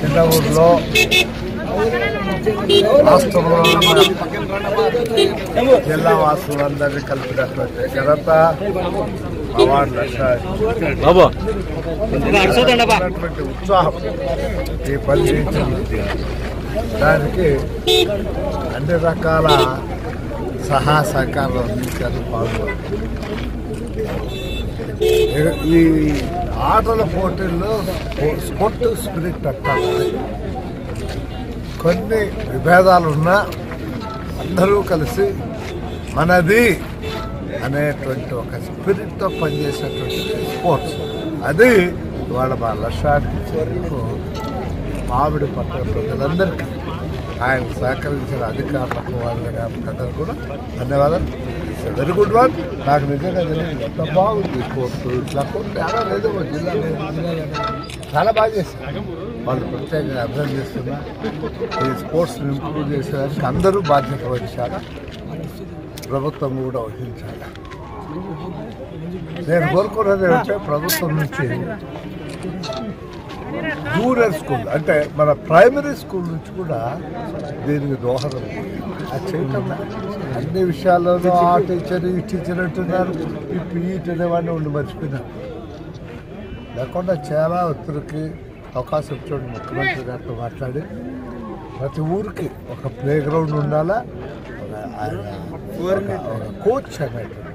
చిన్న ఊర్లో రాష్ట్రంలో జిల్లా వాసులందరినీ కలిపినటువంటి ఘనత అవార్డులటువంటి ఉత్సాహం ఈ పని దానికి అన్ని రకాల సహాయ సహకారాలు అందించారు పాల్గొన్నారు. ఈ ఆటల పోటీల్లో స్పోర్టివ్ స్పిరిట్ అంటారు. కొన్ని విభేదాలున్నా అందరూ కలిసి మనది అనేటువంటి ఒక స్పిరిట్తో పనిచేసేటువంటి స్పోర్ట్స్ అది ఇవాళ మా లక్ష్యానికి చేరుకు మామిడి పట్టణ ప్రజలందరికీ ఆయన సహకరించిన అధికారులకు వాళ్ళ కూడా ధన్యవాదాలు. Very good one. నాకు నిజంగా తెలియదు ఎంత బాగుంది స్పోర్ట్స్. ఇట్లా కోర్టు ఎలా లేదు జిల్లాలో చాలా బాగా చేస్తారు. వాళ్ళు ప్రత్యేకంగా అభినందిస్తున్నా. ఈ స్పోర్ట్స్ని ఇంప్రూవ్ చేసేదానికి అందరూ బాధ్యత వహించాలి, ప్రభుత్వం కూడా వహించాలి. నేను కోరుకున్నది ఏంటంటే ప్రభుత్వం నుంచి జూనియర్ స్కూల్ అంటే మన ప్రైమరీ స్కూల్ నుంచి కూడా దీనికి దోహదం అది చేయటం. అన్ని విషయాల్లోనూ ఆ టీచర్ ఈ టీచర్ అంటున్నారు, ఈ పీఈటీ అనేవాడిని ఉండి మర్చిపోయినారు. లేకుండా చాలా వ్యక్తులకి అవకాశం ఇచ్చాడు ముఖ్యమంత్రి గారితో మాట్లాడి ప్రతి ఊరికి ఒక ప్లే గ్రౌండ్ ఉండాలా, ఒక కోచ్ అనేటువంటి